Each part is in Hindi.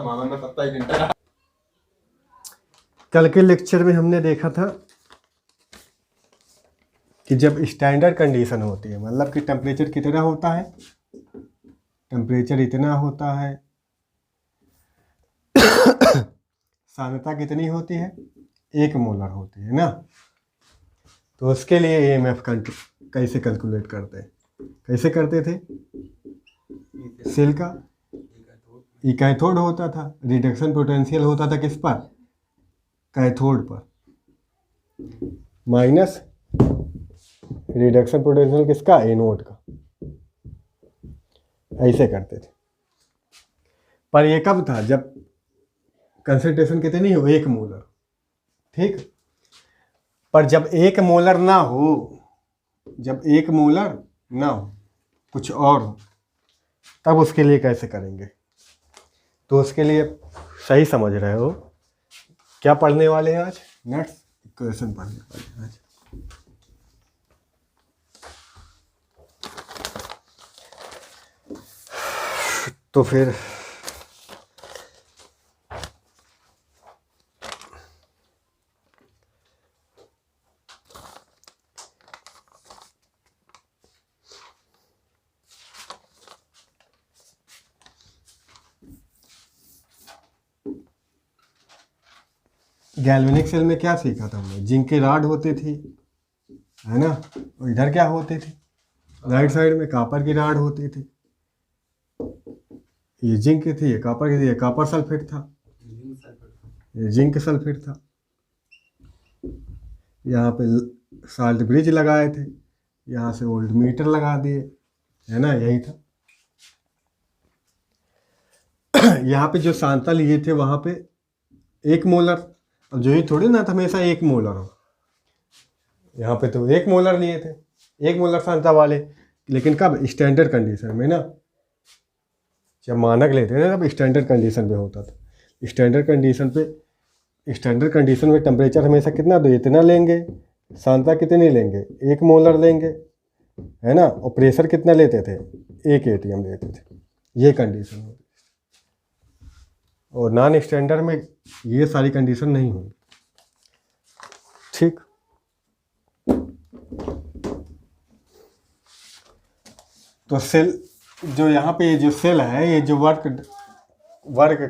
मामा में 27 घंटा। कल के लेक्चर में हमने देखा था कि जब स्टैंडर्ड कंडीशन होती है, मतलब कि टेम्परेचर कितना होता है, टेम्परेचर इतना होता है, सांद्रता कितनी होती है, 1 मोलर होती है ना। तो उसके लिए EMF कैसे कैलकुलेट करते हैं, कैसे करते थे, सेल का ई कैथोड होता था, रिडक्शन पोटेंशियल होता था किस पर, कैथोड पर, माइनस रिडक्शन पोटेंशियल किसका, एनोड का। ऐसे करते थे। पर ये कब था, जब कंसंट्रेशन कितनी हो, 1 मोलर, ठीक। पर जब 1 मोलर ना हो, जब 1 मोलर ना हो, कुछ और हो, तब उसके लिए कैसे करेंगे। तो उसके लिए सही समझ रहे हो, क्या पढ़ने वाले हैं आज, नेट्स इक्वेशन पढ़ने वाले हैं आज। तो फिर गैल्वेनिक सेल में क्या सीखा था हमने, जिंक की राड होती थी, है ना, और इधर क्या होती थी, राइट साइड में कॉपर की राड होती थी। ये जिंक की थी, ये कॉपर की थी, ये कॉपर सल्फेट था, ये जिंक सल्फेट था। यहाँ पे साल्ट ब्रिज लगाए थे, यहाँ से वोल्ट मीटर लगा दिए, है ना, यही था। यहाँ पे जो सांता लिए थे वहाँ पे 1 मोलर, अब जो ही थोड़ी ना था हमेशा 1 मोलर हो, यहाँ पे तो 1 मोलर लिए थे, 1 मोलर सांता वाले। लेकिन कब, स्टैंडर्ड कंडीशन में ना, जब मानक लेते थे तब स्टैंडर्ड कंडीशन पे होता था। स्टैंडर्ड कंडीशन में टेम्परेचर हमेशा कितना, तो इतना लेंगे, सांता कितनी लेंगे, 1 मोलर लेंगे, है ना, और प्रेशर कितना लेते थे, 1 ATM लेते थे। ये कंडीशन होती, और नॉन स्टैंडर्ड में ये सारी कंडीशन नहीं होगी, ठीक। तो सेल, जो यहाँ पे ये जो सेल है, ये जो वर्क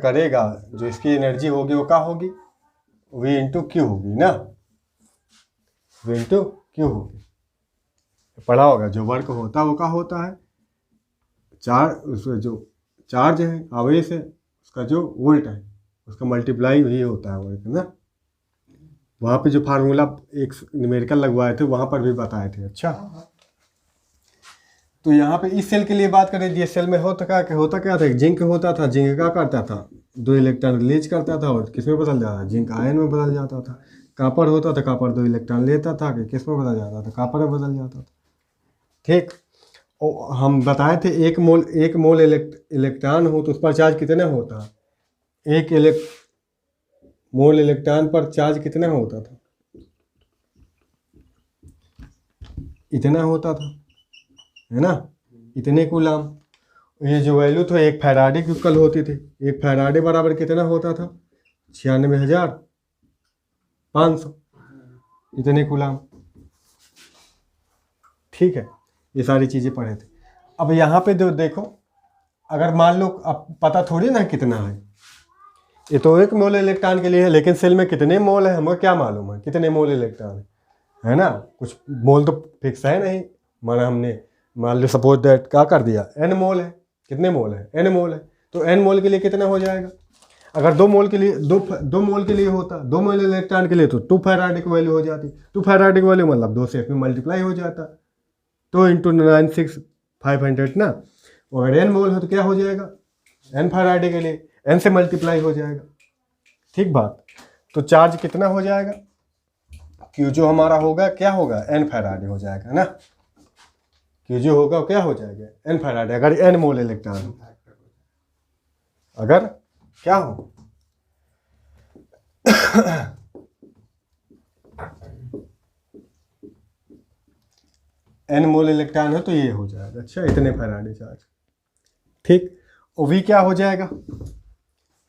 करेगा, जो इसकी एनर्जी होगी वो क्या होगी, V/Q होगी ना, V/Q होगी। पढ़ा होगा, जो वर्क होता है वो क्या होता है, उसका जो चार्ज है, आवेश है, उसका जो वोल्ट है, उसका मल्टीप्लाई वही होता है वर्क ना। वहाँ पे जो फार्मूला एक न्यूमेरिकल लगवाए थे वहाँ पर भी बताए थे। अच्छा, तो यहाँ पे इस सेल के लिए बात करें, जिस सेल में होता क्या था, जिंक होता था, जिंक क्या करता था, 2 इलेक्ट्रॉन रिलीज करता था और किस में बदल जाता था, जिंक आयन में बदल जाता था। कॉपर होता था, कॉपर 2 इलेक्ट्रॉन लेता था कि किस में बदल जाता था, कॉपर में बदल जाता था, ठीक। और हम बताए थे 1 मोल इलेक्ट्रॉन हो तो उस पर चार्ज कितना होता, 1 मोल इलेक्ट्रॉन पर चार्ज कितना होता था, इतना होता था, है ना, इतने कूलाम। ये जो वैल्यू था, 1 फैराडे की कल होती थी, 1 फैराडे बराबर कितना होता था, 96,500, इतने कूलाम, ठीक है। ये सारी चीज़ें पढ़े थे। अब यहाँ पे जो देखो, अगर मान लो, अब पता थोड़ी ना कितना है, ये तो 1 मोल इलेक्ट्रॉन के लिए है, लेकिन सेल में कितने मोल है हमें क्या मालूम है, कितने मोल इलेक्ट्रॉन है ना, कुछ मोल तो फिक्स है नहीं। माना हमने, मान लो सपोज दैट क्या कर दिया, N मोल है, कितने मोल है, N मोल है, तो N मोल के लिए कितना हो जाएगा। अगर 2 मोल के लिए, दो मोल के लिए होता, 2 मोल इलेक्ट्रॉन के लिए तो 2 फैराडे की वैल्यू हो जाती, 2 फैराडे की वैल्यू मतलब 2 से इसमें मल्टीप्लाई हो जाता, 2 × 96,500 ना। और अगर N मोल हो तो क्या हो जाएगा, N फैराडे के लिए N से मल्टीप्लाई हो जाएगा, ठीक बात। तो चार्ज कितना हो जाएगा, Q जो हमारा होगा क्या होगा, N फैराडे हो जाएगा ना, Q जो होगा क्या हो जाएगा, N फैराडे, अगर N मोल इलेक्ट्रॉन, अगर क्या हो N मोल इलेक्ट्रॉन है तो ये हो जाएगा, अच्छा, इतने फैराडे चार्ज, ठीक। और V क्या हो जाएगा,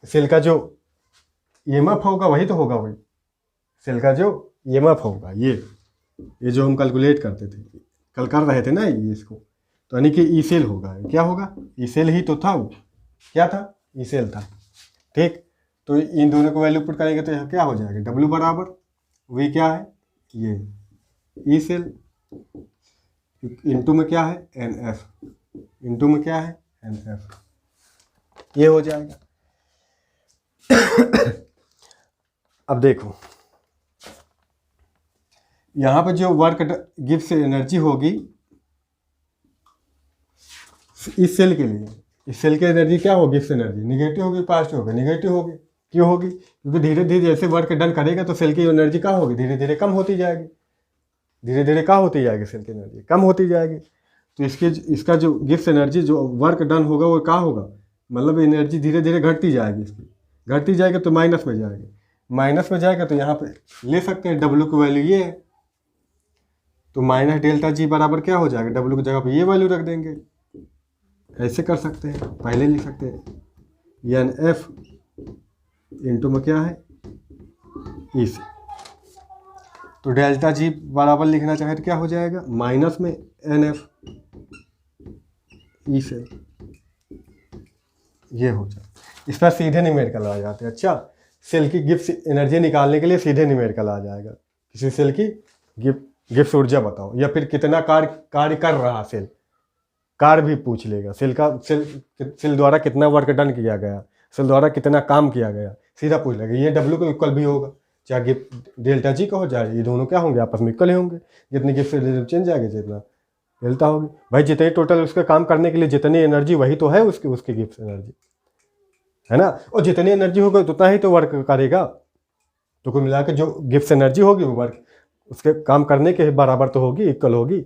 सेल का जो ईएमएफ होगा वही तो होगा, वही सेल का जो ईएमएफ होगा ये जो हम कैलकुलेट करते थे, कल कर रहे थे ना ये इसको, तो यानी कि ई सेल होगा। क्या होगा? ई सेल ही तो था वो, क्या था? ई सेल था। ठीक, तो इन दोनों को वैल्यू पुट करेंगे तो यहाँ क्या हो जाएगा? डब्ल्यू बराबर वी क्या है? ये ई सेल इंटू में क्या है? एन एफ, इंटू में क्या है? एन एफ, ये हो जाएगा। अब देखो यहाँ पर जो वर्क गिव्स एनर्जी होगी इस सेल के लिए, इस सेल की एनर्जी क्या होगी? गिव्स एनर्जी नेगेटिव होगी, पॉजिटिव होगी? नेगेटिव होगी। क्यों होगी? क्योंकि धीरे धीरे जैसे वर्क डन करेगा तो सेल की एनर्जी क्या होगी? धीरे धीरे कम होती जाएगी, धीरे धीरे क्या होती जाएगी? सेल की एनर्जी कम होती जाएगी। तो इसका जो गिव्स एनर्जी जो वर्क डन होगा वो क्या होगा? मतलब एनर्जी धीरे धीरे घटती जाएगी, इसकी घटती जाएगी तो माइनस में जाएगी, माइनस में जाएगा तो यहाँ पे ले सकते हैं डब्ल्यू की वैल्यू ये है, तो माइनस डेल्टा जी बराबर क्या हो जाएगा? डब्ल्यू की जगह पे ये वैल्यू रख देंगे, ऐसे कर सकते हैं, पहले लिख सकते हैं एन एफ इंटू में क्या है? ई से। तो डेल्टा जी बराबर लिखना चाहे तो क्या हो जाएगा? माइनस में एन एफ ई से, ये हो जाए। इस पर सीधे न्यूमेरिकल आ जाते हैं। अच्छा, सेल की गिब्स एनर्जी निकालने के लिए सीधे न्यूमेरिकल आ जाएगा। किसी सेल की गिब्स ऊर्जा बताओ, या फिर कितना कार्य कर रहा सेल, कार्य भी पूछ लेगा। सेल द्वारा कितना वर्क डन किया गया, सेल द्वारा कितना काम किया गया, सीधा पूछ लेगा। ये डब्ल्यू को इक्वल भी होगा, चाहे डेल्टा जी का हो जाए, ये दोनों क्या होंगे? आपस में इक्वल ही होंगे। जितनी गिब्स चेंज जाएगी जितना डेल्टा होगी। भाई जितने टोटल उसका काम करने के लिए जितनी एनर्जी वही तो है उसकी गिब्स एनर्जी, है ना। और जितनी एनर्जी होगी उतना ही तो वर्क करेगा। तो कुल मिला के जो गिब्स एनर्जी होगी वो वर्क उसके काम करने के बराबर तो होगी, इक्वल होगी।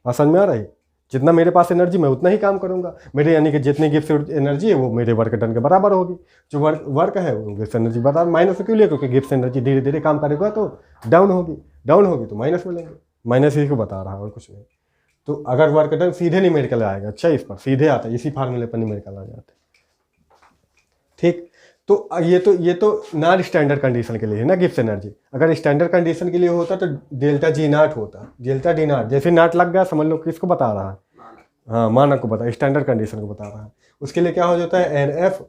समझ में आ रहा है? जितना मेरे पास एनर्जी मैं उतना ही काम करूंगा, मेरे यानी कि जितनी गिब्स एनर्जी है वो मेरे वर्क डन के बराबर होगी। जो वर्क है वो गिब्स एनर्जी बराबर माइनस क्यों लिए? क्योंकि गिब्स एनर्जी धीरे धीरे काम करेगा तो डाउन होगी तो माइनस मिलेंगे। माइनस ही को बता रहा है और कुछ नहीं। तो अगर वर्क डन सीधे न्यूमेरिकल आएगा, अच्छा इस पर सीधे आता है, इसी फार्मूले पर न्यूमेरिकल आ जाता है। ठीक, तो ये तो नॉन स्टैंडर्ड कंडीशन के लिए है ना गिब्स एनर्जी। अगर स्टैंडर्ड कंडीशन के लिए होता तो डेल्टा जी नॉट होता, डेल्टा डी नॉट। जैसे नॉट लग गया समझ लो किसको बता रहा है? हाँ, मानक को बता, स्टैंडर्ड कंडीशन को बता रहा है। उसके लिए क्या हो जाता है? N F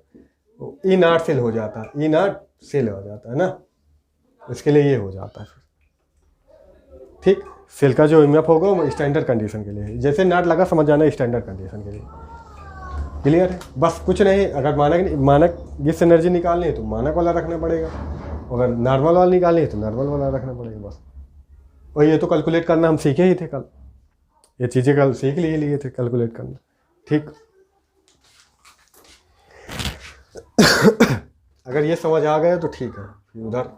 E naught cell हो जाता है, ई नॉट सेल हो जाता है ना, इसके लिए ये हो जाता है। ठीक, सेल का जो एमएफ होगा वो स्टैंडर्ड कंडीशन के लिए, जैसे नॉट लगा समझ जाना स्टैंडर्ड कंडीशन के लिए। क्लियर है? बस कुछ नहीं। अगर मानक गिब्स एनर्जी निकालनी है तो मानक वाला रखना पड़ेगा, अगर नॉर्मल वाला निकालनी है तो नॉर्मल वाला रखना पड़ेगा बस। और ये तो कैलकुलेट करना हम सीखे ही थे कल, ये चीज़ें कल सीख लिए थे कैलकुलेट करना। ठीक, अगर ये समझ आ गया तो ठीक है। फिर उधर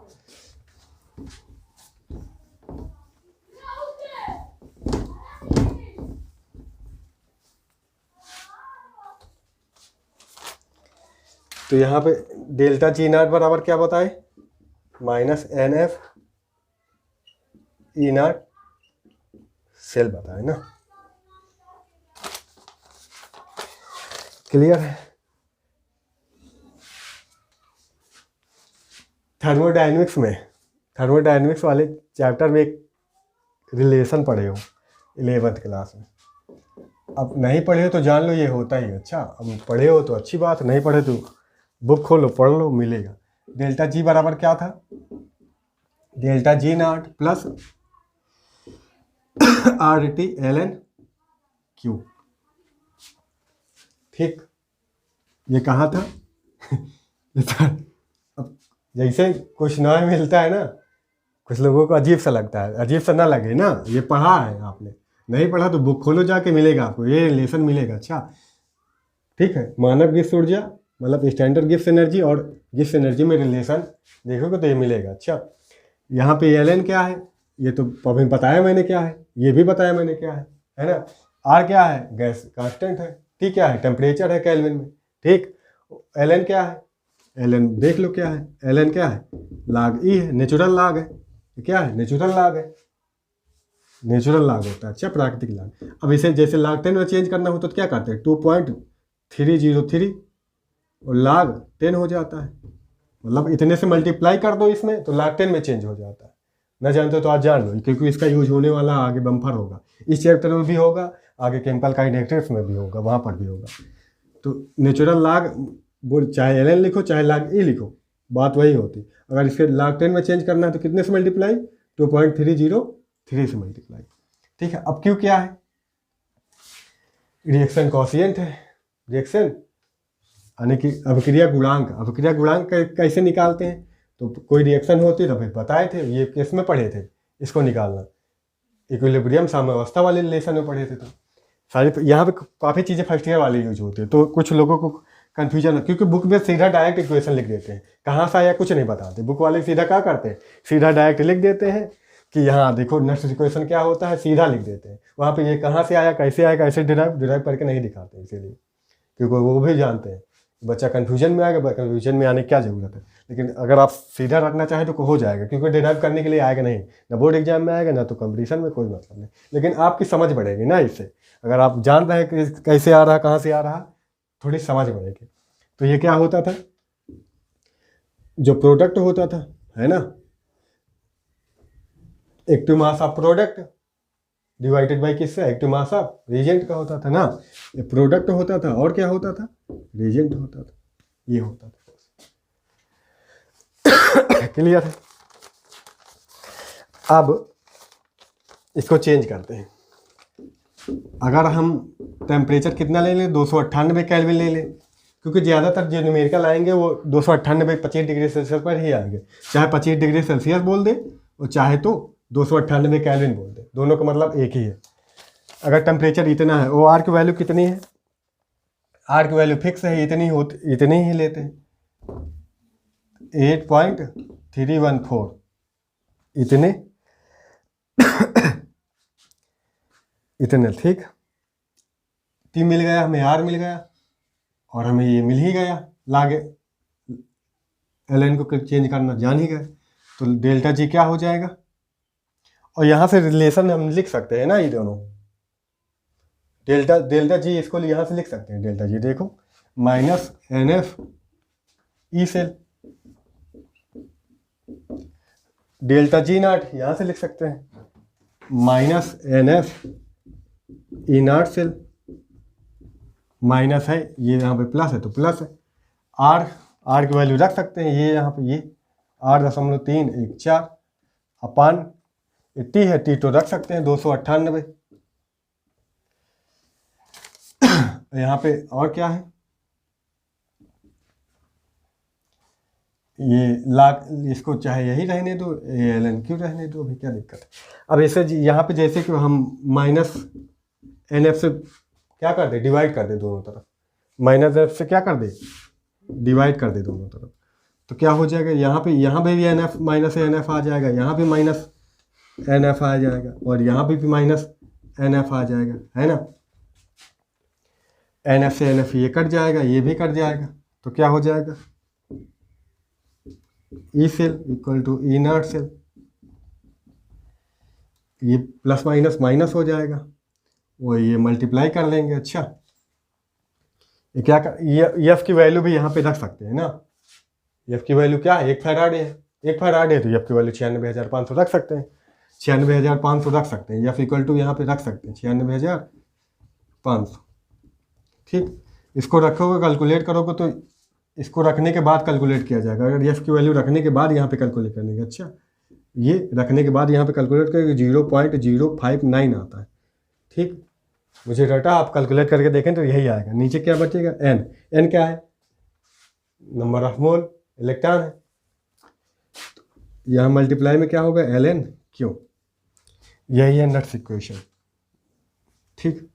तो यहाँ पे डेल्टा जी नॉट बराबर क्या बताए? Minus N F E naught cell बताए ना। क्लियर है? थर्मोडायनेमिक्स वाले चैप्टर में एक रिलेशन पढ़े हो 11th क्लास में। अब नहीं पढ़े हो तो जान लो ये होता ही। अच्छा, अब पढ़े हो तो अच्छी बात, नहीं पढ़े तो बुक खोलो पढ़ लो, मिलेगा। डेल्टा जी बराबर क्या था? Delta G naught plus R T L N Q. ठीक, ये कहाँ था? अब जैसे कुछ नया मिलता है ना, कुछ लोगों को अजीब सा लगता है, अजीब सा ना लगे ना, ये पढ़ा है आपने, नहीं पढ़ा तो बुक खोलो जाके, मिलेगा आपको ये रिलेशन मिलेगा। अच्छा ठीक है, मानव गिब्स ऊर्जा मतलब स्टैंडर्ड गिब्स एनर्जी और गिब्स एनर्जी में रिलेशन देखोगे तो ये मिलेगा। अच्छा, यहाँ पे एल एन क्या है? ये तो अभी बताया मैंने क्या है, ये भी बताया मैंने क्या है ना। आर क्या है? गैस कांस्टेंट है। टी क्या है? टेम्परेचर है केल्विन में। ठीक, एल एन क्या है? एल एन देख लो क्या है, एल एन क्या है? लाग ई है, नेचुरल लाग है। क्या है? नेचुरल लाग है, नेचुरल लाग होता है। अच्छा, प्राकृतिक लाग। अब इसे जैसे लाग 10 में चेंज करना हो तो क्या करते हैं? 2.303 और log 10 हो जाता है। मतलब इतने से मल्टीप्लाई कर दो इसमें तो log 10 में चेंज हो जाता है। न जानते हो तो आज जान लो, क्योंकि इसका यूज होने वाला आगे बम्पर होगा, इस चैप्टर में भी होगा, आगे केमिकल काइनेटिक्स में भी होगा, वहाँ पर भी होगा। तो नेचुरल log बोल चाहे ln लिखो चाहे log e लिखो, बात वही होती। अगर इसके log 10 में चेंज करना है तो कितने से मल्टीप्लाई, 2.303 से मल्टीप्लाई। ठीक है, अब क्यों क्या है, रिएक्शन कॉशिएंट है, रिएक्शन यानी कि अभिक्रिया गुणांक। अभिक्रिया गुणांक कैसे निकालते हैं, तो कोई रिएक्शन होती है तो फिर बताए थे, ये केस में पढ़े थे इसको निकालना, इक्विलिब्रियम साम्यावस्था वाले रिलेशन में पढ़े थे। तो सारे यहाँ पे काफ़ी चीज़ें फर्स्ट ईयर वाली यूज होती है, तो कुछ लोगों को कन्फ्यूजन है, क्योंकि बुक में सीधा डायरेक्ट इक्वेशन लिख देते हैं, कहाँ से आया कुछ नहीं बताते। बुक वाले सीधा क्या करते हैं, सीधा डायरेक्ट लिख देते हैं कि यहाँ देखो नेक्स्ट इक्वेशन क्या होता है, सीधा लिख देते हैं। वहाँ पे ये कहाँ से आया कैसे डिराइव करके नहीं दिखाते, इसीलिए, क्योंकि वो भी जानते हैं बच्चा कन्फ्यूजन में आएगा, कन्फ्यूजन में आने की क्या ज़रूरत है। लेकिन अगर आप सीधा रखना चाहें तो हो जाएगा, क्योंकि डिराइव करने के लिए आएगा नहीं, ना बोर्ड एग्जाम में आएगा ना तो कंपटीशन में, कोई मतलब नहीं। लेकिन आपकी समझ बढ़ेगी ना इससे, अगर आप जान रहे हैं कि कैसे आ रहा, कहाँ से आ रहा, थोड़ी समझ बढ़ेगी। तो ये क्या होता था, जो प्रोडक्ट होता था, है ना, active mass of product divided by किससे, एक्टिव मास ऑफ रिएजेंट का होता था ना। ये प्रोडक्ट होता था और क्या होता था, रिएजेंट होता था, ये होता था। क्लियर है। अब इसको चेंज करते हैं। अगर हम टेम्परेचर कितना ले लें, 298 केल्विन ले लें, क्योंकि ज़्यादातर जो न्यूमेरिकल आएंगे वो 298 25 डिग्री सेल्सियस पर ही आएंगे। चाहे 25 डिग्री सेल्सियस बोल दे और चाहे तो 298 केल्विन बोल दे, दोनों का मतलब एक ही है। अगर टेम्परेचर इतना है, वो आर की वैल्यू कितनी है, आर की वैल्यू फिक्स है, इतनी ही लेते हैं, 8.314 इतने ठीक। टी मिल गया हमें, आर मिल गया, और हमें ये मिल ही गया, लागे एल को चेंज करना जान ही गए। तो डेल्टा जी क्या हो जाएगा, और यहाँ से रिलेशन हम लिख सकते हैं ना, ये दोनों डेल्टा जी, इसको यहाँ से लिख सकते हैं। डेल्टा जी देखो -NF E cell, delta G naught यहाँ से लिख सकते हैं -NF E naught cell, minus है ये यहाँ पे प्लस है तो प्लस है। आर की वैल्यू रख सकते हैं, ये यहाँ पे ये 8.314 अपान टी है, टी तो रख सकते हैं 298। यहाँ पे और क्या है, ये लाख, इसको चाहे यही रहने दो, ln क्यों रहने दो, अभी क्या दिक्कत है। अब ऐसे यहाँ पे जैसे कि हम -NF से क्या कर दे, डिवाइड कर दे दोनों तरफ, -F से क्या कर दे, डिवाइड कर दे दोनों तरफ, तो क्या हो जाएगा, यहाँ पे भी NF -NF आ जाएगा, यहाँ भी -NF आ जाएगा, और यहाँ भी -NF आ जाएगा, है ना। NF से NF ये कट जाएगा, ये भी कट जाएगा, तो क्या हो जाएगा, E cell equal to E naught cell, ये प्लस माइनस माइनस हो जाएगा, वो ये मल्टीप्लाई कर लेंगे। अच्छा, ये क्या कर, ये एफ की वैल्यू भी यहाँ पे रख सकते हैं ना, एफ की वैल्यू क्या है, 1 फैराड है, 1 फैराड है तो एफ की वैल्यू 96,500 रख सकते हैं, 96,500 रख सकते हैं, एफ इक्वल टू यहाँ पे रख सकते हैं 96,500। ठीक, इसको रखोगे कैलकुलेट करोगे तो इसको रखने के बाद कैलकुलेट किया जाएगा, अगर एफ की वैल्यू रखने के बाद यहाँ पे कैलकुलेट करने का। अच्छा, ये रखने के बाद यहाँ पे कैलकुलेट करेंगे 0.059 आता है। ठीक, मुझे डाटा आप कैलकुलेट करके देखें तो यही आएगा। नीचे क्या बचेगा, एन क्या है, नंबर ऑफ मोल इलेक्ट्रॉन है, यहाँ मल्टीप्लाई में क्या होगा, ln क्यों, यही है नेक्स्ट इक्वेशन। ठीक,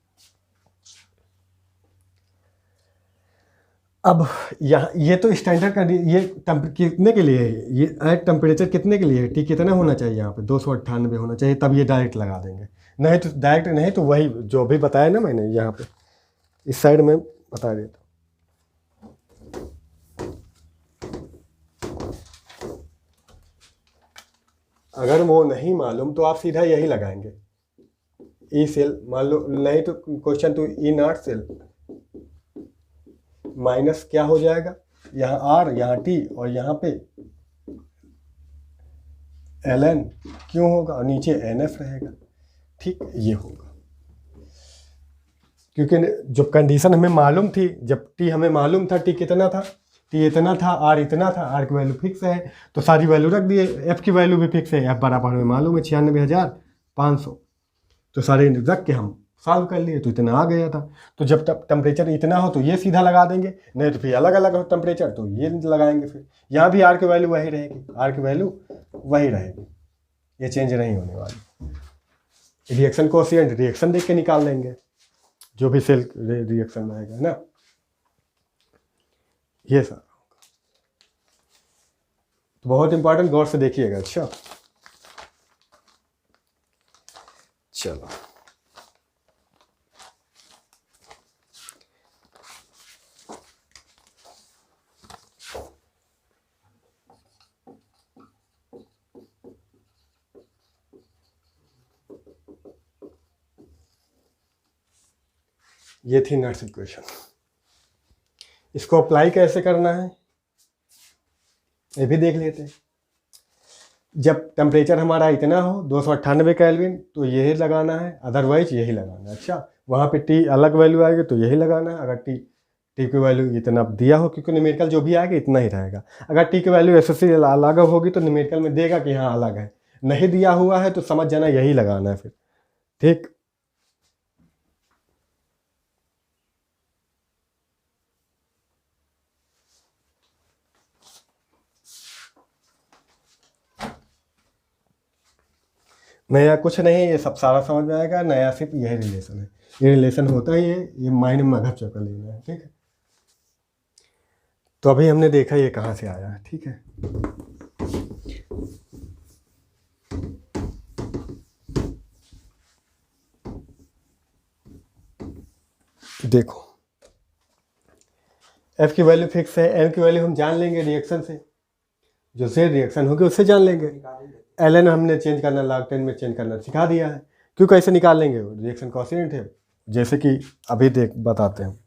अब यहाँ ये तो स्टैंडर्ड का, ये कितने के लिए है, ये एट टेम्परेचर कितने के लिए है, टी कितना होना चाहिए, यहाँ पे 298 होना चाहिए, तब ये डायरेक्ट लगा देंगे, नहीं तो डायरेक्ट नहीं तो वही जो भी बताया ना मैंने, यहाँ पे इस साइड में बता देता। अगर वो नहीं मालूम तो आप सीधा यही लगाएंगे, ई सेल मान लो, नहीं तो question two E naught cell, minus क्या हो जाएगा, यहाँ आर, यहाँ टी, और यहाँ पे एल एन क्यों होगा, और नीचे एन एफ रहेगा। ठीक, ये होगा क्योंकि जब कंडीशन हमें मालूम थी, जब टी हमें मालूम था टी कितना था, टी इतना था, आर इतना था, आर की वैल्यू फिक्स है तो सारी वैल्यू रख दिए, एफ की वैल्यू भी फिक्स है, एफ बराबर हमें मालूम है 96,500, तो सारे रख के हम सॉल्व कर लिए तो इतना आ गया था। तो जब तक टेम्परेचर इतना हो तो ये सीधा लगा देंगे, नहीं तो फिर अलग अलग हो टेम्परेचर तो ये लगाएंगे। फिर यहाँ भी आर की वैल्यू वही रहेगी, आर की वैल्यू वही रहेगी, ये चेंज नहीं होने वाली। रिएक्शन कोएफिशिएंट रिएक्शन देख के निकाल लेंगे, जो भी सेल रिएक्शन में आएगा ना, ये सर तो बहुत इंपॉर्टेंट, गौर से देखिएगा। अच्छा चलो, ये थी नट्स इक्वेशन। इसको अप्लाई कैसे करना है ये भी देख लेते हैं। जब टेम्परेचर हमारा इतना हो 298 केल्विन तो यही लगाना है, अदरवाइज यही लगाना है। अच्छा, वहाँ पे टी अलग वैल्यू आएगी तो यही लगाना है। अगर टी की वैल्यू इतना दिया हो, क्योंकि न्यूमेरिकल जो भी आएगा इतना ही रहेगा। अगर टी की वैल्यू एसएससी अलग होगी तो न्यूमेरिकल में देगा कि हाँ अलग है, नहीं दिया हुआ है तो समझ जाना यही लगाना है फिर। ठीक, नया कुछ नहीं है, ये सब सारा समझ में आएगा। नया सिर्फ यही रिलेशन है, ये रिलेशन होता ही है, ये माइंड में मगज चौका लेना है। ठीक है, तो अभी हमने देखा ये कहाँ से आया है। ठीक है, देखो एफ की वैल्यू फिक्स है, एन की वैल्यू हम जान लेंगे रिएक्शन से, जो से रिएक्शन होगी उससे जान लेंगे। एल एन हमने चेंज करना, log 10 में चेंज करना सिखा दिया है। क्यों, कैसे निकाल लेंगे, रिएक्शन कोएफिशिएंट है, जैसे कि अभी बताते हैं।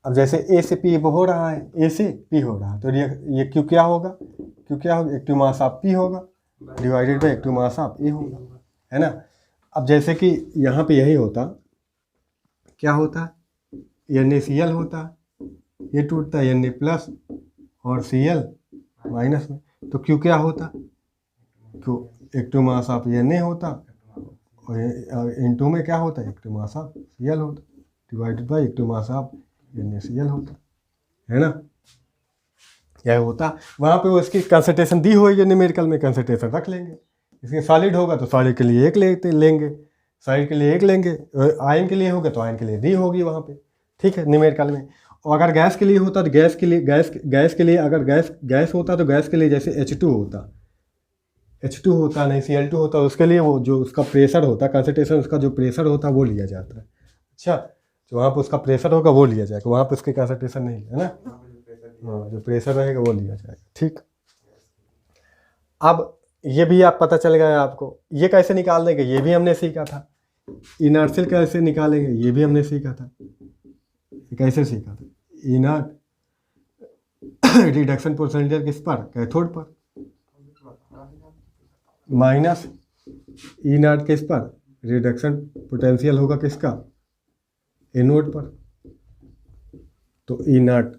अब जैसे ए से पी हो रहा है, ए से पी हो रहा है तो ये क्यू क्या होगा, एक्टिव मास ऑफ पी होगा divided by active mass of A होगा, है ना। अब जैसे कि यहाँ पे यही होता, क्या होता, NaCl होता, ये टूटता है Na प्लस और Cl माइनस में, तो क्यू क्या होता, Q active mass of Na होता, और इनटू में क्या होता है, एक्टिव मास ऑफ Cl होता divided by active mass of NaCl होता, है ना। यह होता, वहाँ पे वो इसकी कंसंट्रेशन दी होगी न्यूमेरिकल में, कंसंट्रेशन रख लेंगे। इसके सॉलिड होगा तो सॉलिड के लिए एक लेंगे, सॉलिड के लिए एक लेंगे, आयन के लिए होगा तो आयन के लिए दी होगी वहाँ पे। ठीक है, न्यूमेरिकल में। और अगर गैस के लिए होता तो गैस के लिए अगर गैस होता तो गैस के लिए जैसे H2 होता नहीं Cl2 होता, उसके लिए वो जो उसका प्रेशर होता, कंसंट्रेशन उसका जो प्रेशर होता वो लिया जाता है। अच्छा, तो वहाँ पे उसका प्रेशर होगा वो लिया जाएगा, वहाँ पे उसकी कंसंट्रेशन नहीं है ना, हाँ जो प्रेशर रहेगा वो लिया जाएगा। ठीक, अब ये भी आप पता चल गया आपको, ये कैसे निकाल देंगे ये भी हमने सीखा था। इनर्शियल कैसे निकालेंगे ये भी हमने सीखा था। कैसे सीखा था, इनर्ट रिडक्शन परसेंटेज किस पर, कैथोड पर, माइनस इनर्ट किस पर, रिडक्शन पोटेंशियल होगा किसका, एनोड पर, तो इनर्ट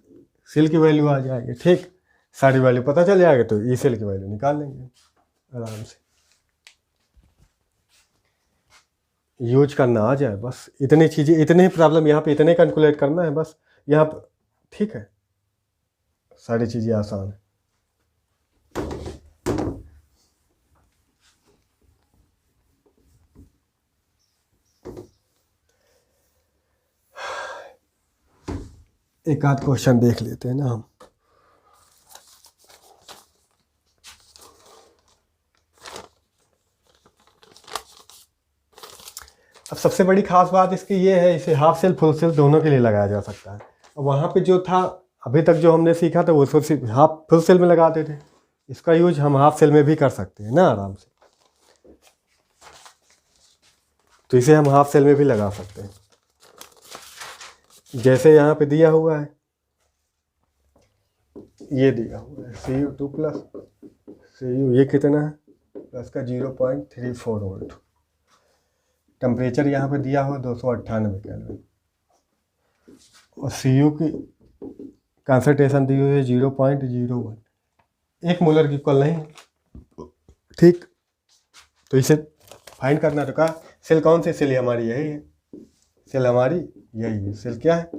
सेल की वैल्यू आ जाएगी। ठीक, सारी वैल्यू पता चल जाएगा तो ई सेल की वैल्यू निकाल लेंगे आराम से, यूज करना आ जाए बस। इतनी चीज़ें, इतने ही प्रॉब्लम यहाँ पे इतने कैलकुलेट करना है बस यहाँ पर। ठीक है, सारी चीज़ें आसान है। एक आध क्वेश्चन देख लेते हैं ना हम। अब सबसे बड़ी खास बात इसकी ये है, इसे हाफ सेल फुल सेल दोनों के लिए लगाया जा सकता है। अब वहाँ पे जो था अभी तक जो हमने सीखा था वो सिर्फ हाफ फुल सेल में लगाते थे, इसका यूज हम हाफ सेल में भी कर सकते हैं ना आराम से। तो इसे हम हाफ सेल में भी लगा सकते हैं। जैसे यहाँ पे दिया हुआ है, ये दिया हुआ है Cu2 प्लस Cu, ये कितना है प्लस का 0.34 वोल्ट। टेम्परेचर यहाँ पे दिया हुआ 298 केल्विन और Cu की कंसंट्रेशन दी हुई है 0.01, 1 मोलर की इक्वल नहीं है। ठीक, तो इसे फाइंड करना। तो कहा सेल कौन सी, सेल हमारी यही है, सेल हमारी यही है। सेल क्या है,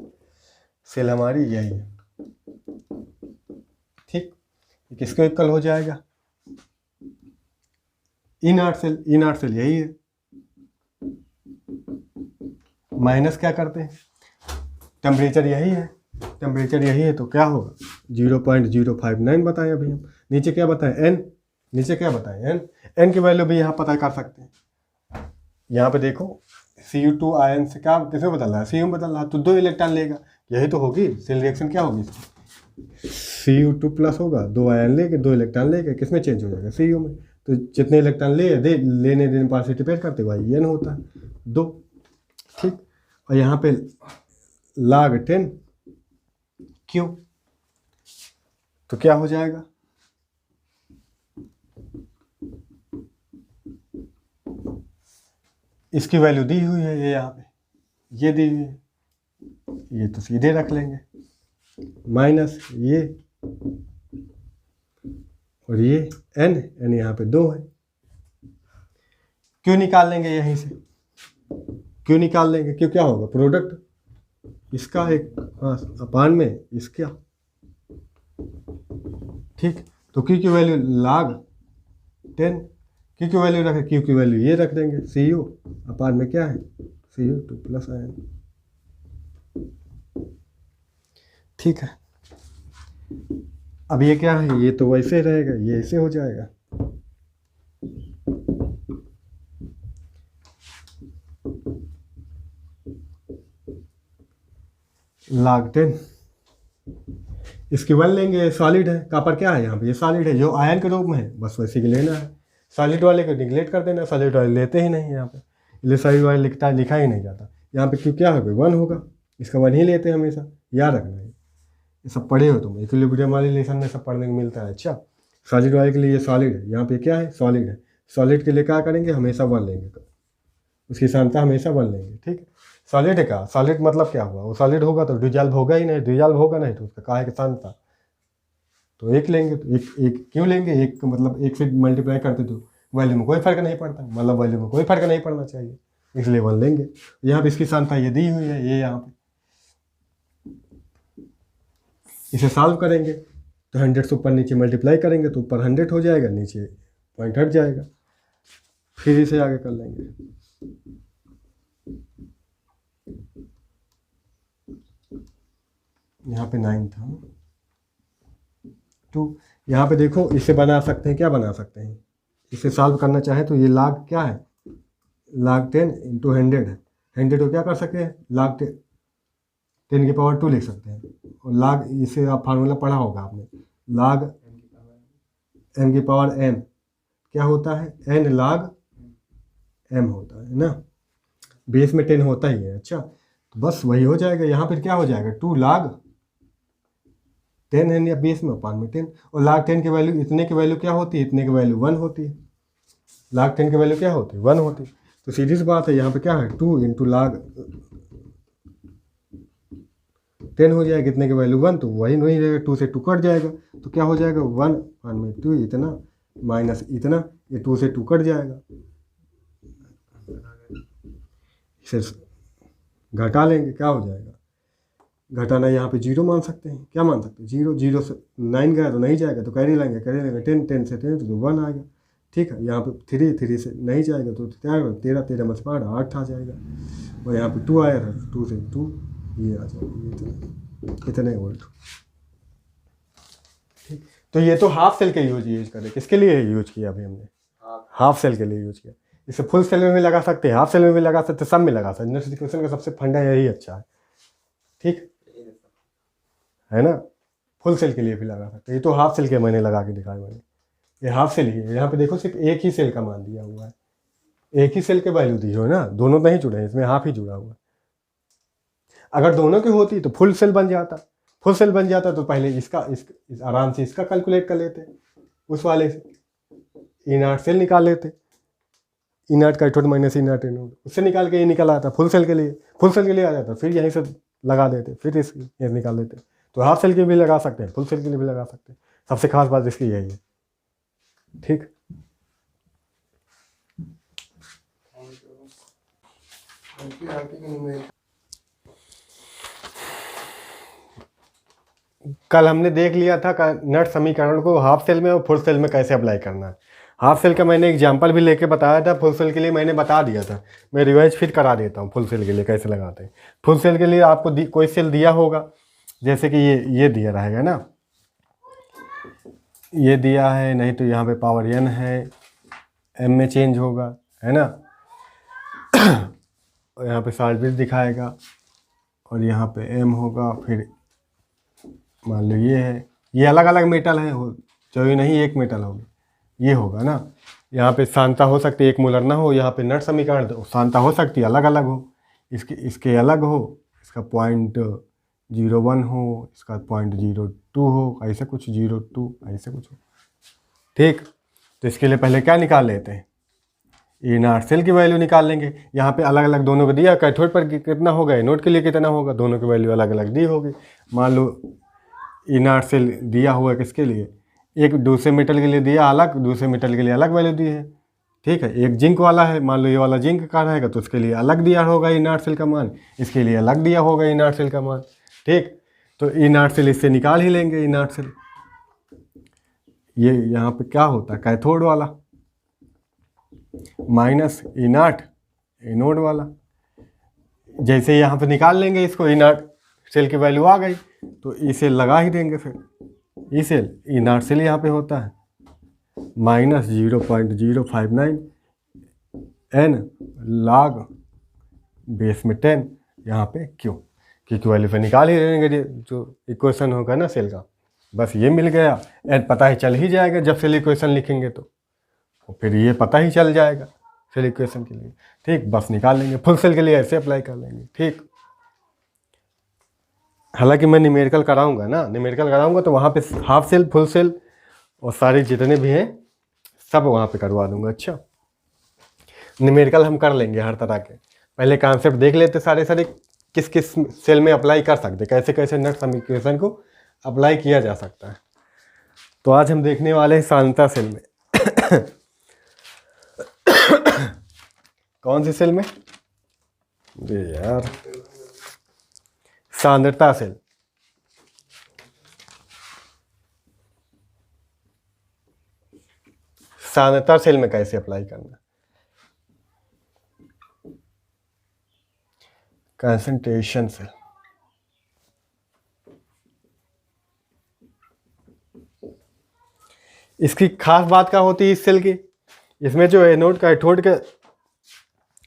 सेल हमारी यही है। ठीक, किसको इक्वल हो जाएगा, इनर्ट सेल। इनर्ट सेल यही है, माइनस क्या करते हैं, टेम्परेचर यही है, टेम्परेचर यही है तो क्या होगा 0.059 बताएं अभी हम। नीचे क्या बताएं, एन, नीचे क्या बताएं, एन। एन की वैल्यू भी यहाँ पता कर सकते हैं। यहाँ पे देखो Cu2 आयन से क्या किसमें बदल रहा है, Cu में बदल रहा है, तो 2 इलेक्ट्रॉन लेगा, यही तो होगी सेल रिएक्शन। क्या होगी, Cu2 प्लस होगा, 2 आयन लेके 2 इलेक्ट्रॉन लेके किसमें चेंज हो जाएगा, Cu में। तो जितने इलेक्ट्रॉन लेने देने पार्टिसिपेट करते भाई एन होता है 2। ठीक, और यहाँ पे log 10 क्यों, तो क्या हो जाएगा, इसकी वैल्यू दी हुई है, ये यहाँ पे ये दी हुई है, ये तो सीधे रख लेंगे, माइनस ये और ये एन, एन यहाँ पे 2 है। क्यों निकाल लेंगे यहीं से, क्यों निकाल लेंगे, क्यों, क्या होगा, प्रोडक्ट इसका एक अपान में इसका। ठीक, तो क्यू की वैल्यू log 10, क्यू की वैल्यू रखें, क्यू की वैल्यू ये रख देंगे, Cu अपान में क्या है Cu2 प्लस आयन। ठीक है, अब ये क्या है, ये तो वैसे रहेगा, ये ऐसे हो जाएगा। log 10 इसकी 1 लेंगे, सॉलिड है, कॉपर क्या है यहाँ पे, ये सॉलिड है, जो आयन के रूप में है बस वैसे ही लेना है। सॉलिड वाले को निगलेक्ट कर देना, सॉलिड वाले लेते ही नहीं यहाँ पे, इसलिए सॉलिड वाले लिखा ही नहीं जाता यहाँ पे। क्यों, क्या होगा 1 होगा, इसका 1 ही लेते हैं हमेशा, याद रखना है। ये सब पढ़े हो तुम, इक्विलिब्रियम वाले लेसन में सब पढ़ने को मिलता है। अच्छा, सॉलिड वाले के लिए ये सॉलिड है, यहाँ पे क्या है, सॉलिड है। सॉलिड के लिए क्या करेंगे, हमेशा 1 लेंगे, उसकी सांता हमेशा 1 लेंगे। ठीक है, सॉलिड है का, सॉलिड मतलब क्या हुआ, वो सॉलिड होगा तो डिजॉल्व होगा ही नहीं, डिजॉल्व होगा नहीं तो उसका काहे के सांता, तो 1 लेंगे। तो एक क्यों लेंगे, एक मतलब 1 से मल्टीप्लाई करते तो वैल्यू में कोई फर्क नहीं पड़ता, मतलब वैल्यू में कोई फर्क नहीं पड़ना चाहिए, इसलिए 1 लेंगे। यहाँ पे इसकी सांता ये दी हुई है, ये यहाँ पे इसे सॉल्व करेंगे तो 100 से ऊपर नीचे मल्टीप्लाई करेंगे तो ऊपर 100 हो जाएगा, नीचे पॉइंट हट जाएगा, फिर इसे आगे कर लेंगे। यहाँ पे 9 था 2, यहाँ पे देखो इसे बना सकते हैं, क्या बना सकते हैं, इसे सॉल्व करना चाहे तो ये log क्या है, log 10 इंटू 100 है। 100 को क्या कर सकते हैं, log 10 की पावर 2 लिख सकते हैं। और log, इसे आप फार्मूला पढ़ा होगा आपने, log m की पावर n क्या होता है, n log m होता है ना, बेस में 10 होता ही है। अच्छा, तो बस वही हो जाएगा, यहाँ पर क्या हो जाएगा 2 log 10 है या बेस में अपान में 10, और log 10 की वैल्यू, इतने की वैल्यू क्या होती है, इतने की वैल्यू 1 होती है, log 10 की वैल्यू क्या होती है 1 होती है। तो सीधी सी बात है, यहाँ पे क्या है 2 इंटू log 10 हो जाएगा, कितने की वैल्यू 1, तो वही नहीं रहेगा, 2 से 2 कट जाएगा, तो क्या हो जाएगा 1 अपान में 2 इतना माइनस इतना, ये 2 से 2 कट जाएगा, इसे घटा लेंगे, क्या हो जाएगा, घटाना यहाँ पे 0 मान सकते हैं, क्या मान सकते हैं 0, 0 से 9 गया तो नहीं जाएगा तो कैरी लेंगे, 10, 10 से 10 तो 1 आएगा। ठीक है, यहाँ पे 3 से नहीं जाएगा तो क्या आएगा, 13 में 8 आ जाएगा, और यहाँ पे 2 आया था, 2 से 2 ये आ जाएगा, इतने वोल्ट। ठीक, तो ये तो हाफ सेल के यूज करें, किसके लिए यूज किया अभी हमने, हाफ सेल के लिए यूज किया। इसे फुल सेल में भी लगा सकते हैं, हाफ सेल में भी लगा सकते हैं, सब में लगा सकते हैं। इलेक्ट्रिफिकेशन का सबसे फंडा यही अच्छा है, ठीक है ना, फुल सेल के लिए भी लगा सकते हैं। ये तो हाफ सेल के मैंने लगा के दिखाया मैंने, ये हाफ सेल ही है। यहाँ पे देखो सिर्फ एक ही सेल का मान दिया हुआ है, एक ही सेल के वैल्यू दी हो ना, दोनों नहीं जुड़े हैं, इसमें हाफ ही जुड़ा हुआ है। अगर दोनों की होती तो फुल सेल बन जाता, फुल सेल बन जाता तो पहले इसका इस आराम से इसका कैलकुलेट कर लेते, उस वाले से E0 सेल निकाल लेते, E0 cathode minus E0 anode, उससे निकाल के ये निकल आता फुल सेल के लिए, फुल सेल के लिए आ जाता, फिर यहीं से लगा देते, फिर इसकी ये निकाल देते। तो हाफ सेल के भी लगा सकते हैं, फुल सेल के लिए भी लगा सकते हैं। सबसे खास बात इसकी यही है। ठीक, कल हमने देख लिया था नट समीकरण को हाफ सेल में और फुल सेल में कैसे अप्लाई करना है। हाफ सेल का मैंने एग्जांपल भी लेके बताया था, फुल सेल के लिए मैंने बता दिया था, मैं रिवाइज फिर करा देता हूँ फुल सेल के लिए कैसे लगाते हैं। फुल सेल के लिए आपको कोई सेल दिया होगा, जैसे कि ये दिया रहेगा ना, ये दिया है, नहीं तो यहाँ पे पावर n है, m में चेंज होगा, है ना, और यहाँ पे साल्ट दिखाएगा, और यहाँ पे m होगा, फिर मान लो ये है, ये अलग अलग मेटल है, चलो नहीं एक मेटल होगा, ये होगा ना। यहाँ पे सांता हो सकती है, एक मोलर ना हो, यहाँ पे नट समीकरण तो सांता हो सकती है अलग अलग हो, इसके अलग हो, इसका 0.01 हो, इसका 0.02 हो, ऐसे कुछ 0.2 ऐसे कुछ हो। ठीक, तो इसके लिए पहले क्या निकाल लेते हैं, E0 सेल की वैल्यू निकाल लेंगे। यहाँ पे अलग अलग दोनों को दिया, कैथोड पर कितना होगा, एनोड के लिए कितना होगा, दोनों की वैल्यू अलग अलग दी होगी। मान लो E0 सेल दिया हुआ किसके लिए, एक दूसरे मेटल के लिए दिया अलग, दूसरे मेटल के लिए अलग वैल्यू दी है। ठीक है, एक जिंक वाला है, मान लो ये वाला जिंक का रहेगा तो उसके लिए अलग दिया होगा E0 सेल का मान, इसके लिए अलग दिया होगा E0 सेल का मान। ठीक, तो E0 सेल इससे निकाल ही लेंगे, E0 सेल ये यहाँ पे क्या होता है, कैथोड वाला माइनस E0 एनोड वाला। जैसे यहाँ पे निकाल लेंगे इसको, E0 सेल की वैल्यू आ गई तो ई सेल लगा ही देंगे, फिर ई सेल E0 सेल यहाँ पे होता है माइनस 0.059 n log बेस में 10, यहाँ पे क्यों, क्योंकि वैल्यू पे निकाल ही देंगे जो इक्वेशन होगा ना सेल का, बस ये मिल गया, एन पता ही चल ही जाएगा जब सेल इक्वेशन लिखेंगे तो फिर ये पता ही चल जाएगा सेल इक्वेशन के लिए। ठीक, बस निकाल लेंगे। फुल सेल के लिए ऐसे अप्लाई कर लेंगे। ठीक, हालांकि मैं न्यूमेरिकल कराऊंगा ना, न्यूमेरिकल कराऊंगा तो वहाँ पे हाफ सेल, फुल सेल और सारे जितने भी हैं सब वहाँ पे करवा दूंगा। अच्छा, न्यूमेरिकल हम कर लेंगे हर तरह के, पहले कॉन्सेप्ट देख लेते सारे किस किस सेल में अप्लाई कर सकते, कैसे कैसे नट समीकरण को अप्लाई किया जा सकता है। तो आज हम देखने वाले हैं सांद्रता सेल में। कौन सी सेल में यार, सांद्रता सेल। सांद्रता सेल में कैसे अप्लाई करना, कंसंट्रेशन सेल। इसकी खास बात क्या होती है इस सेल की, इसमें जो एनोड कैथोड के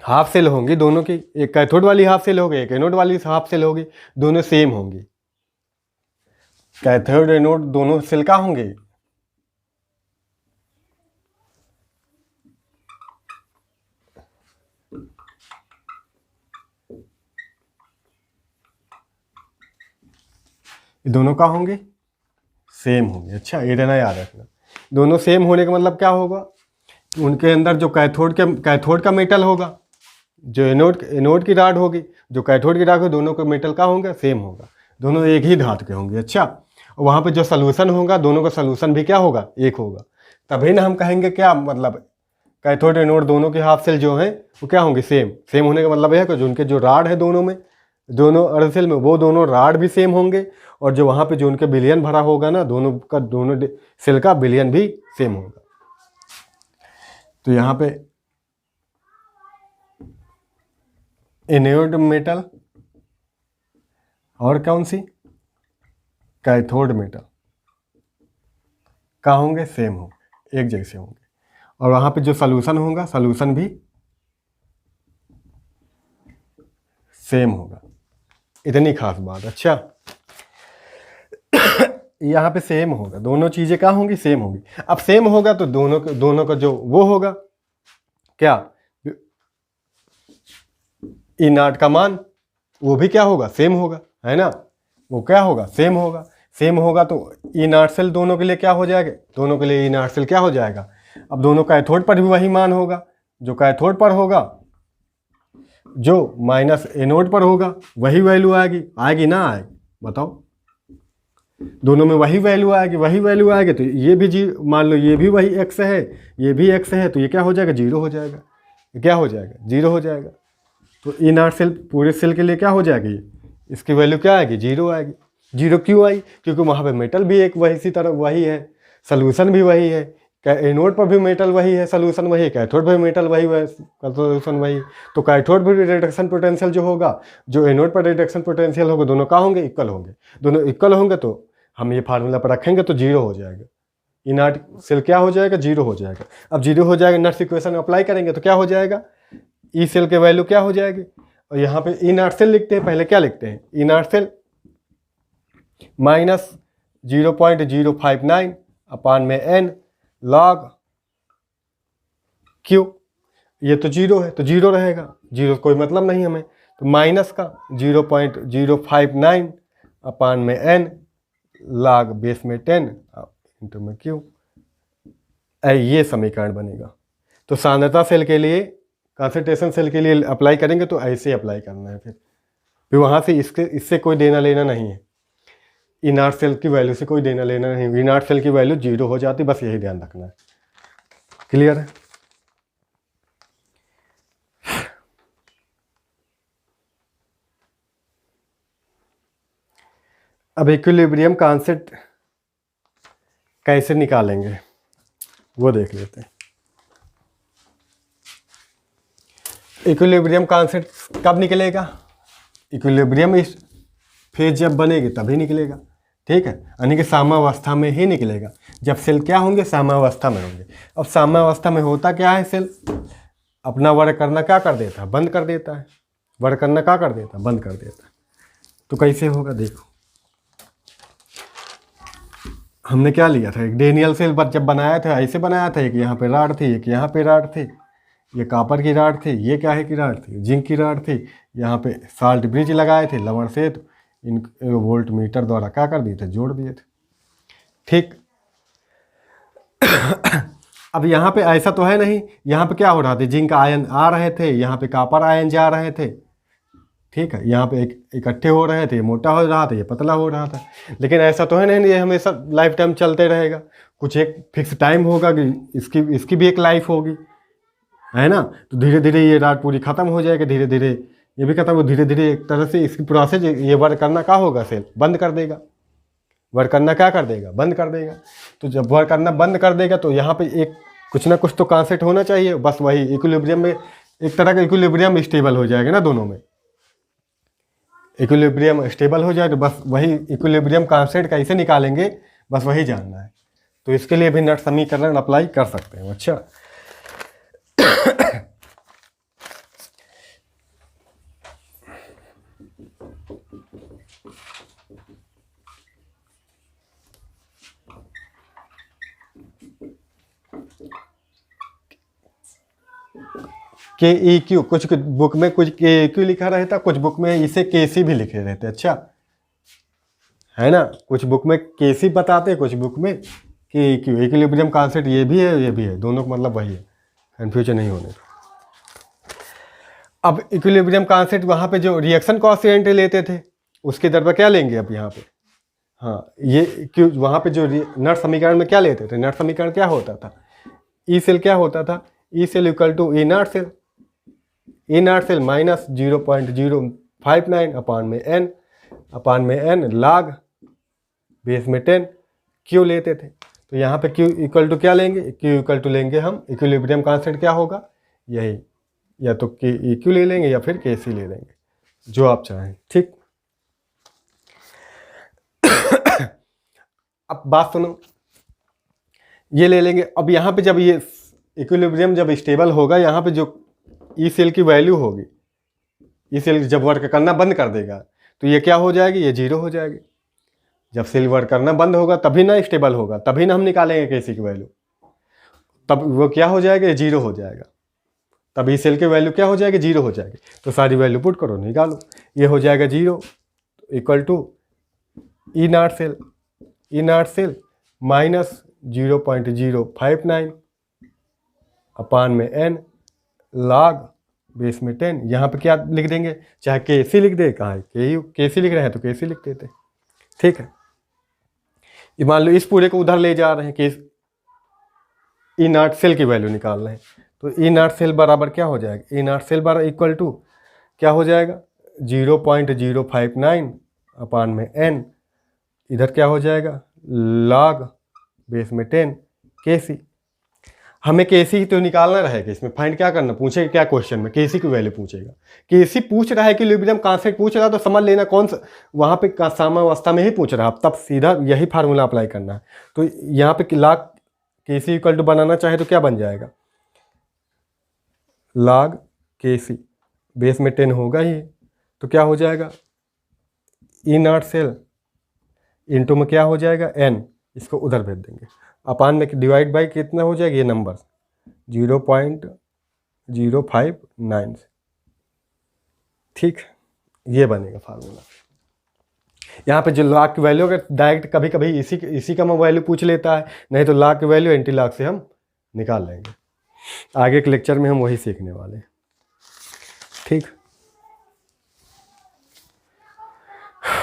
हाफ सेल होंगी दोनों की, एक कैथोड वाली हाफ सेल होगी, एक एनोड वाली हाफ सेल होगी, दोनों सेम होंगी। कैथोड एनोड दोनों सेल का होंगे, दोनों का होंगे, सेम होंगे। अच्छा, ये रहना याद रखना, दोनों सेम होने का मतलब क्या होगा, उनके अंदर जो कैथोड का मेटल होगा, जो एनोड की राड होगी, जो कैथोड की राड होगी, दोनों का मेटल का होगा, सेम होगा, दोनों एक ही धातु के होंगे। अच्छा, और वहाँ पे जो सोल्यूशन होगा, दोनों का सोल्यूशन भी क्या होगा, एक होगा। तभी ना हम कहेंगे क्या, मतलब कैथोड एनोड दोनों के हाफ सेल जो हैं वो क्या होंगे, सेम। सेम होने का मतलब यह है कि जो उनके जो राड है दोनों में, दोनों अर्ध सेल में, वो दोनों राड भी सेम होंगे, और जो वहाँ पे जो उनके बिलियन भरा होगा ना, दोनों सेल का बिलियन भी सेम होगा। तो यहाँ पे एनोड मेटल और कौन सी, कैथोड मेटल का होंगे, सेम होंगे, एक जैसे होंगे, और वहाँ पे जो सोल्यूशन होगा, सोल्यूशन भी सेम होगा। इतनी खास बात। अच्छा, यहाँ पे सेम होगा, दोनों चीज़ें क्या होंगी, सेम होंगी। अब सेम होगा तो दोनों का जो वो होगा क्या, ई नाट का मान वो भी क्या होगा, सेम होगा, है ना, वो क्या होगा, सेम होगा। सेम होगा तो ई नाट सेल दोनों के लिए क्या हो जाएगा, दोनों के लिए ई नाट सेल क्या हो जाएगा। अब दोनों कैथोड पर भी वही मान होगा, जो कैथोड पर होगा, जो माइनस एनोड पर होगा वही वैल्यू आएगी, आएगी ना आएगी बताओ। दोनों में वही वैल्यू आएगी, वही वैल्यू आएगी तो ये भी जी, मान लो ये भी वही एक्स है, ये भी एक्स है, तो ये क्या हो जाएगा, जीरो हो जाएगा। ये क्या हो जाएगा, जीरो हो जाएगा। तो ई नाट सेल पूरे सेल के लिए क्या हो जाएगी, ये इसकी वैल्यू क्या आएगी, जीरो आएगी। जीरो क्यों आई, क्योंकि वहाँ पे मेटल भी एक वही सी तरह वही है, सोल्यूशन भी वही है, एनोड पर भी मेटल वही है, सोल्यूशन वही है, कैथोड पर भी मेटल वही है, सोल्यूशन वही। तो कैथोड भी रिडक्शन पोटेंशियल जो होगा, जो एनोड पर रिडक्शन पोटेंशियल होगा, दोनों का होंगे, इक्वल होंगे। दोनों इक्वल होंगे तो हम ये फार्मूला पर रखेंगे तो जीरो हो जाएगा। ई नाट सेल क्या हो जाएगा, जीरो हो जाएगा। अब जीरो हो जाएगा, नट्स इक्वेशन अप्लाई करेंगे तो क्या हो जाएगा, ई सेल के वैल्यू क्या हो जाएगी। और यहाँ पे ई नाट सेल लिखते हैं, पहले क्या लिखते हैं, ई नाट सेल माइनस 0.059 अपान में एन लॉग क्यू। ये तो जीरो है तो जीरो रहेगा, जीरो कोई मतलब नहीं हमें, तो माइनस का 0.059 अपान में एन लॉग बेस में 10 इंटू में क्यू। ये समीकरण बनेगा। तो सांद्रता सेल के लिए, कंसंट्रेशन सेल के लिए अप्लाई करेंगे तो ऐसे अप्लाई करना है। फिर वहाँ से इससे कोई देना लेना नहीं है, ई नाट सेल की वैल्यू से कोई देना लेना नहीं। ई नाट सेल की वैल्यू जीरो हो जाती, बस यही ध्यान रखना है। क्लियर है। अब इक्विलिब्रियम कॉन्सेप्ट कैसे निकालेंगे वो देख लेते हैं। इक्विलिब्रियम कॉन्सेप्ट कब निकलेगा, इक्विलिब्रियम इस फेज जब बनेगी तभी निकलेगा, ठीक है, यानी कि साम्यावस्था में ही निकलेगा। जब सेल क्या होंगे, साम्यावस्था में होंगे। अब साम्यावस्था में होता क्या है, सेल अपना वर्क करना क्या कर देता है, बंद कर देता है। वर्क करना क्या कर देता है, बंद कर देता है। तो कैसे होगा देखो, हमने क्या लिया था, एक डेनियल सेल जब बनाया था ऐसे बनाया था, एक यहाँ पे राड थी, एक यहाँ पे राड थी, ये कॉपर की राड थी, ये क्या है की राड थी, जिंक की राड थी। यहाँ पे साल्ट ब्रिज लगाए थे लवण से, तो इन वोल्ट मीटर द्वारा क्या कर दिए थे, जोड़ दिए थे, ठीक। अब यहाँ पे ऐसा तो है नहीं, यहाँ पे क्या हो रहा था, जिंक आयन आ रहे थे, यहाँ पे कॉपर आयन जा रहे थे, ठीक है, यहाँ पे इकट्ठे हो रहे थे, ये मोटा हो रहा था, ये पतला हो रहा था। लेकिन ऐसा तो है नहीं ये हमेशा लाइफ टाइम चलते रहेगा, कुछ एक फिक्स टाइम होगा कि इसकी भी एक लाइफ होगी, है ना। तो धीरे धीरे ये राड पूरी खत्म हो जाएगी, धीरे धीरे ये भी खत्म हो, धीरे धीरे एक तरह से इसकी प्रोसेस ये वर्क करना क्या होगा, सेल बंद कर देगा। वर्क करना क्या कर देगा, बंद कर देगा। तो जब वर्क करना बंद कर देगा तो यहाँ पे एक कुछ ना कुछ तो कॉन्सेप्ट होना चाहिए, बस वही इक्विलिब्रियम में एक तरह का इक्विलिब्रियम स्टेबल हो जाएगा ना, दोनों में इक्विलिब्रियम स्टेबल हो जाए। तो बस वही इक्विलिब्रियम कॉन्सेप्ट कैसे निकालेंगे, बस वही जानना है। तो इसके लिए भी नट समीकरण अप्लाई कर सकते हैं। अच्छा के ई क्यू, कुछ बुक में कुछ के ई क्यू लिखा रहता, कुछ बुक में इसे के सी भी लिखे रहते, अच्छा है ना। कुछ बुक में के सी बताते, कुछ बुक में के ई क्यू। इक्विलिब्रियम कॉन्सेप्ट ये भी है, ये भी है, दोनों का मतलब वही है, कन्फ्यूजन नहीं होने। अब इक्विलिब्रियम कॉन्सेप्ट वहाँ पे जो रिएक्शन कोएफिशिएंट लेते थे उसके दर पर क्या लेंगे अब यहाँ पे, हाँ ये क्यों वहाँ पे जो नट समीकरण में क्या लेते थे, नट समीकरण क्या होता था, ई सेल क्या होता था, E cell equal to E naught cell, E naught cell minus 0.059 upon में एन लॉग बेस में 10 क्यू लेते थे। तो यहाँ पे क्यू इक्वल टू क्या लेंगे, क्यू इक्वल टू लेंगे हम, इक्विलिब्रियम कांस्टेंट क्या होगा, यही, या तो के ई क्यू ले लेंगे या फिर के सी ले लेंगे, जो आप चाहें, ठीक। अब बात सुनो, ये ले लेंगे। अब यहाँ पे जब ये इक्विलिब्रियम जब स्टेबल होगा, यहाँ पे जो ई सेल की वैल्यू होगी, ई सेल जब वर्क करना बंद कर देगा तो ये क्या हो जाएगी, ये जीरो हो जाएगी। जब सेल वर्क करना बंद होगा तभी ना स्टेबल होगा, तभी ना हम निकालेंगे के सी की वैल्यू, तब वो क्या हो जाएगा, ये जीरो हो जाएगा। तभी सेल की वैल्यू क्या हो जाएगी, 0 हो जाएगी। तो सारी वैल्यू पुट करो, निकालो। ये हो जाएगा 0 equal to E naught cell minus 0.059 upon में n log बेस में 10। यहाँ पे क्या लिख देंगे, चाहे के सी लिख दे, कहाँ है के सी लिख रहे हैं तो के सी लिख देते। ठीक है, ये मान लो इस पूरे को उधर ले जा रहे हैं कि ई नॉट सेल की वैल्यू निकाल रहे हैं, तो ई नॉट सेल बराबर क्या हो जाएगा, ई नॉट सेल बराबर इक्वल टू क्या हो जाएगा 0.059 अपान में n, इधर क्या हो जाएगा log बेस में 10 के सी। हमें के सी तो निकालना रहेगा, इसमें फाइंड क्या करना, पूछेगा क्या क्वेश्चन में, के सी की वैल्यू पूछेगा। के सी पूछ रहा है कि इक्विलिब्रियम कांस्टेंट पूछ रहा है, तो समझ लेना कौन सा वहाँ पे साम्यावस्था में ही पूछ रहा है, तब सीधा यही फार्मूला अप्लाई करना है। तो यहाँ पे log के सी इक्वल टू बनाना चाहे तो क्या बन जाएगा, log के सी बेस में 10 होगा ही, तो क्या हो जाएगा ई नॉट सेल इंटू में क्या हो जाएगा n, इसको उधर भेज देंगे, अपान में डिवाइड बाई कितना हो जाएगा, ये नंबर 0.059। ठीक, ये बनेगा फार्मूला। यहाँ पे जो log की वैल्यू अगर डायरेक्ट कभी कभी इसी का वैल्यू पूछ लेता है, नहीं तो log की वैल्यू एंटी log से हम निकाल लेंगे। आगे के लेक्चर में हम वही सीखने वाले हैं। ठीक,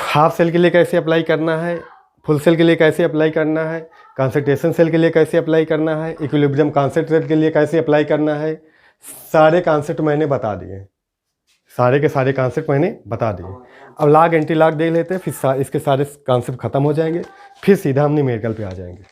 हाफ सेल के लिए कैसे अप्लाई करना है, फुल सेल के लिए कैसे अप्लाई करना है, कंसंट्रेशन सेल के लिए कैसे अप्लाई करना है, इक्विलिब्रियम कॉन्सेंट्रेट के लिए कैसे अप्लाई करना है, सारे कॉन्सेप्ट मैंने बता दिए, सारे के सारे कॉन्सेप्ट मैंने बता दिए। अब log एंटी log देख लेते हैं, फिर इसके सारे कॉन्सेप्ट खत्म हो जाएंगे, फिर सीधा हम न्यूमेरिकल पे आ जाएंगे।